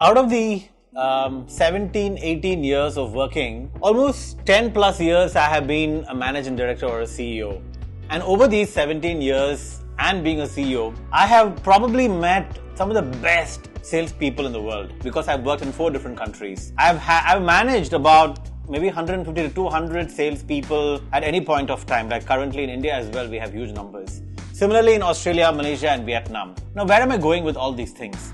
Out of the 17, 18 years of working, almost 10 plus years I have been a managing director or a CEO. And over these 17 years and being a CEO, I have probably met some of the best salespeople in the world because I've worked in 4 different countries. I've managed about maybe 150 to 200 salespeople at any point of time. Like currently in India as well, we have huge numbers. Similarly in Australia, Malaysia and Vietnam. Now, where am I going with all these things?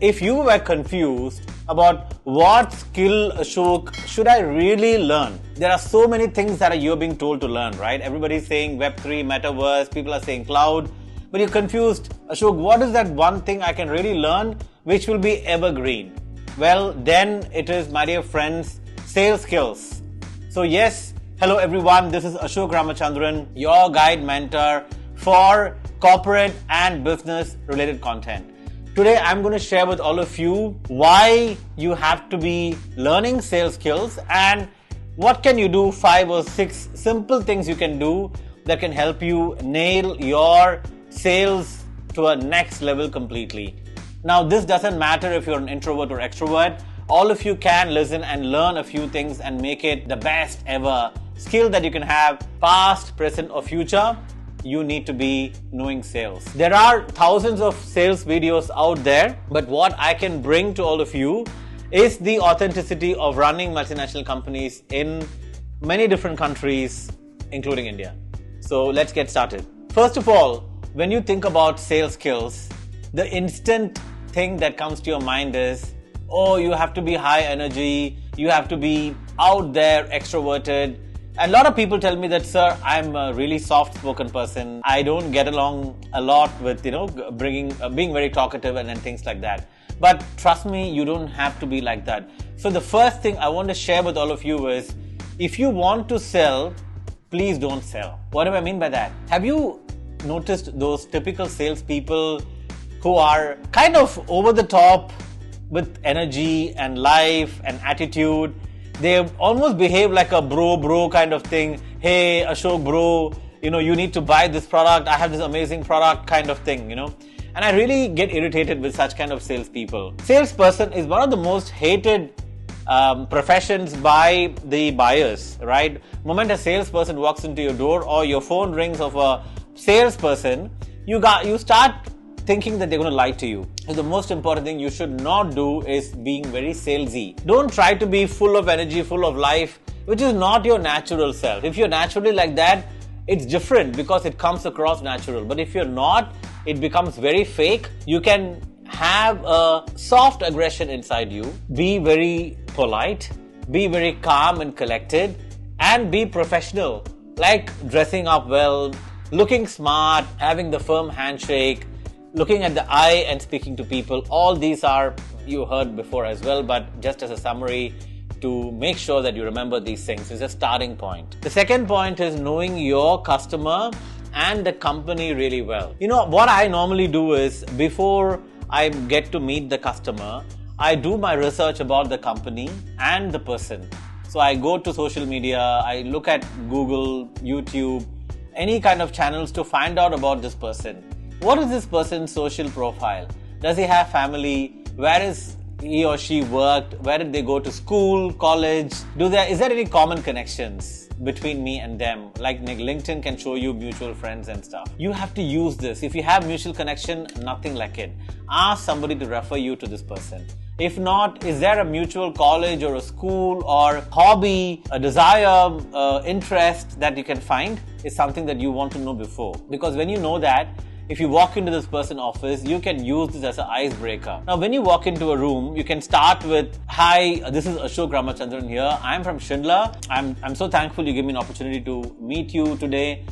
If you were confused about what skill, Ashok, should I really learn? There are so many things that you're being told to learn, right? Everybody's saying Web3, Metaverse, people are saying cloud. But you're confused, Ashok, what is that one thing I can really learn which will be evergreen? Well, then it is, my dear friends, sales skills. So yes, hello everyone, this is Ashok Ramachandran, your guide mentor for corporate and business related content. Today, I'm going to share with all of you why you have to be learning sales skills and what can you do, 5 or 6 simple things you can do that can help you nail your sales to a next level completely. Now, this doesn't matter if you're an introvert or extrovert. All of you can listen and learn a few things and make it the best ever skill that you can have, past, present or future. You need to be knowing sales. There are thousands of sales videos out there, but what I can bring to all of you is the authenticity of running multinational companies in many different countries, including India. So let's get started. First of all, when you think about sales skills, the instant thing that comes to your mind is, oh, you have to be high energy, you have to be out there, extroverted. And a lot of people tell me that, sir, I'm a really soft-spoken person. I don't get along a lot with, being very talkative and things like that. But trust me, you don't have to be like that. So the first thing I want to share with all of you is, if you want to sell, please don't sell. What do I mean by that? Have you noticed those typical salespeople who are kind of over the top with energy and life and attitude? They almost behave like a bro kind of thing. Hey, Ashok bro, you need to buy this product. I have this amazing product kind of thing, And I really get irritated with such kind of salespeople. Salesperson is one of the most hated professions by the buyers, right? The moment a salesperson walks into your door or your phone rings of a salesperson, you start thinking that they're going to lie to you. So the most important thing you should not do is being very salesy. Don't try to be full of energy, full of life, which is not your natural self. If you're naturally like that, it's different because it comes across natural. But if you're not, it becomes very fake. You can have a soft aggression inside you. Be very polite, be very calm and collected, and be professional. Like dressing up well, looking smart, having the firm handshake, looking at the eye and speaking to people. All these are, you heard before as well, but just as a summary to make sure that you remember these things is a starting point. The second point is knowing your customer and the company really well. What I normally do is, before I get to meet the customer, I do my research about the company and the person. So I go to social media, I look at Google, YouTube, any kind of channels to find out about this person. What is this person's social profile? Does he have family? Where is he or she worked? Where did they go to school, college? Is there any common connections between me and them? Like LinkedIn can show you mutual friends and stuff. You have to use this. If you have mutual connection, nothing like it. Ask somebody to refer you to this person. If not, is there a mutual college or a school or hobby, a desire, interest that you can find? Is something that you want to know before. Because when you know that, if you walk into this person's office, you can use this as an icebreaker. Now, when you walk into a room, you can start with, hi, this is Ashok Ramachandran here. I'm from Shindla. I'm so thankful you gave me an opportunity to meet you today.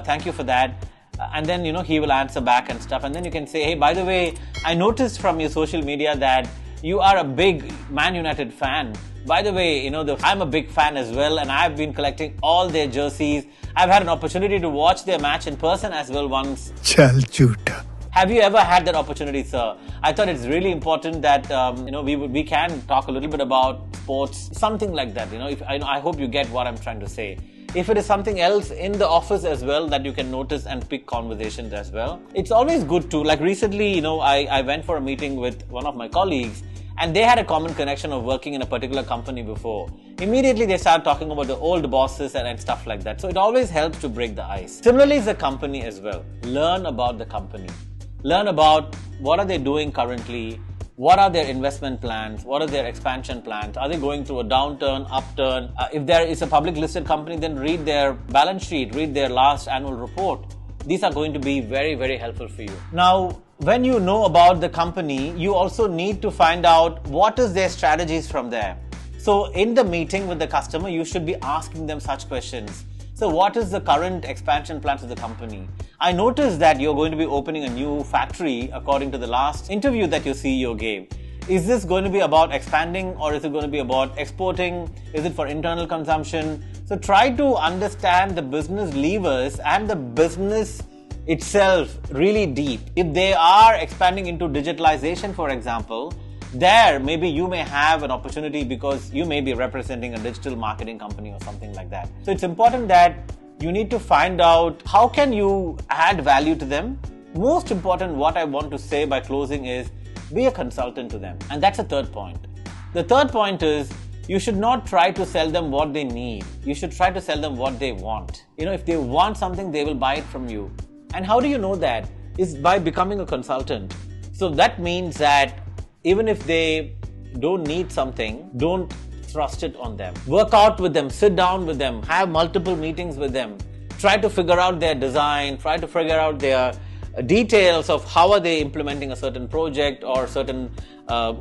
Thank you for that. And then, he will answer back and stuff. And then you can say, hey, by the way, I noticed from your social media that you are a big Man United fan. By the way, I'm a big fan as well, and I've been collecting all their jerseys. I've had an opportunity to watch their match in person as well once. Chal jhoota. Have you ever had that opportunity, sir? I thought it's really important that we can talk a little bit about sports, something like that. I hope you get what I'm trying to say. If it is something else in the office as well that you can notice and pick conversations as well, it's always good to, like recently, I went for a meeting with one of my colleagues and they had a common connection of working in a particular company before, immediately they start talking about the old bosses and stuff like that. So it always helps to break the ice. Similarly, is the company as well. Learn about the company. Learn about what are they doing currently, what are their investment plans, what are their expansion plans, are they going through a downturn, upturn. If there is a public listed company, then read their balance sheet, read their last annual report. These are going to be very, very helpful for you. Now, when you know about the company, you also need to find out what is their strategies from there. So in the meeting with the customer, you should be asking them such questions. So what is the current expansion plans of the company? I noticed that you're going to be opening a new factory according to the last interview that your CEO gave. Is this going to be about expanding, or is it going to be about exporting? Is it for internal consumption? So try to understand the business levers and the business itself really deep. If they are expanding into digitalization, for example, there maybe you may have an opportunity because you may be representing a digital marketing company or something like that. So it's important that you need to find out how can you add value to them. Most important, what I want to say by closing is be a consultant to them. And that's the third point. The third point is you should not try to sell them what they need. You should try to sell them what they want. If they want something, they will buy it from you. And how do you know that? Is by becoming a consultant. So that means that even if they don't need something, don't thrust it on them. Work out with them, sit down with them, have multiple meetings with them. Try to figure out their design, try to figure out their details of how are they implementing a certain project or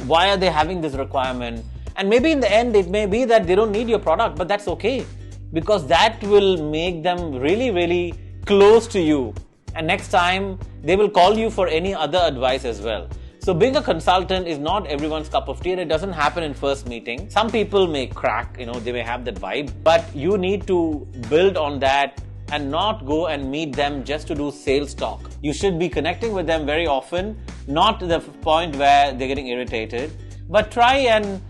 why are they having this requirement. And maybe in the end, it may be that they don't need your product, but that's okay, because that will make them really, really close to you. And next time, they will call you for any other advice as well. So being a consultant is not everyone's cup of tea, and it doesn't happen in first meeting. Some people may crack, they may have that vibe, but you need to build on that and not go and meet them just to do sales talk. You should be connecting with them very often, not to the point where they're getting irritated, but try and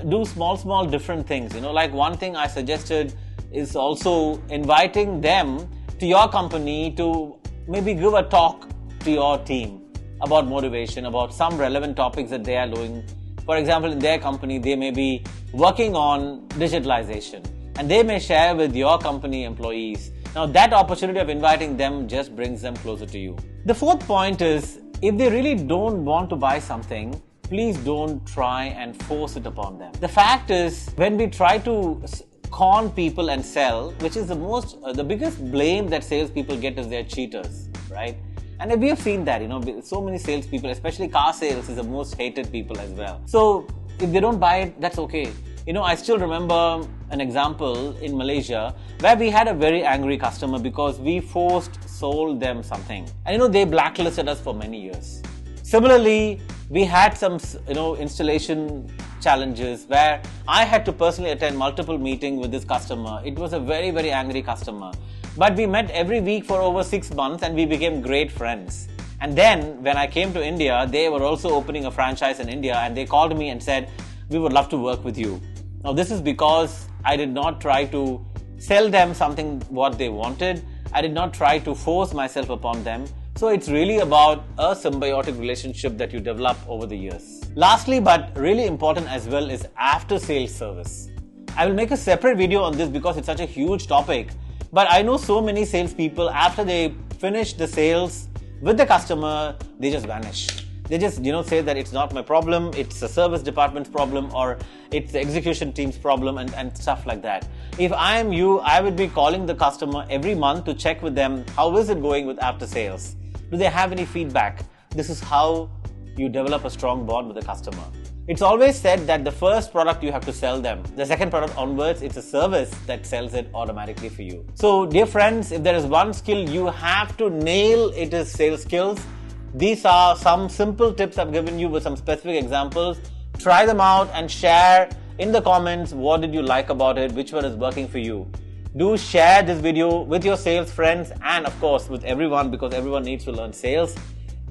do small different things. Like one thing I suggested is also inviting them to your company to maybe give a talk to your team about motivation, about some relevant topics that they are doing. For example, in their company, they may be working on digitalization and they may share with your company employees. Now, that opportunity of inviting them just brings them closer to you. The fourth point is, if they really don't want to buy something, please don't try and force it upon them. The fact is, when we try to con people and sell, which is the biggest blame that salespeople get is they're cheaters, right? And we have seen that, so many salespeople, especially car sales, is the most hated people as well. So if they don't buy it, that's okay. I still remember an example in Malaysia where we had a very angry customer because we sold them something. And they blacklisted us for many years. Similarly, we had some, installation challenges where I had to personally attend multiple meetings with this customer. It was a very, very angry customer. But we met every week for over 6 months and we became great friends. And then when I came to India, they were also opening a franchise in India and they called me and said, we would love to work with you. Now this is because I did not try to sell them something what they wanted. I did not try to force myself upon them. So it's really about a symbiotic relationship that you develop over the years. Lastly, but really important as well, is after sales service. I will make a separate video on this because it's such a huge topic. But I know so many salespeople, after they finish the sales with the customer, they just vanish. They just, say that it's not my problem, it's the service department's problem, or it's the execution team's problem, and stuff like that. If I am you, I would be calling the customer every month to check with them, how is it going with after sales? Do they have any feedback? This is how you develop a strong bond with the customer. It's always said that the first product you have to sell them. The second product onwards, it's a service that sells it automatically for you. So dear friends, if there is one skill you have to nail, it is sales skills. These are some simple tips I've given you with some specific examples. Try them out and share in the comments what did you like about it, which one is working for you. Do share this video with your sales friends and of course with everyone, because everyone needs to learn sales.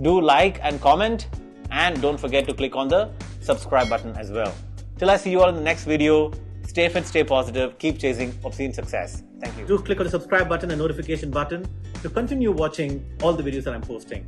Do like and comment, and don't forget to click on the subscribe button as well. Till I see you all in the next video, stay fit, stay positive, keep chasing obscene success. Thank you. Do click on the subscribe button and notification button to continue watching all the videos that I'm posting.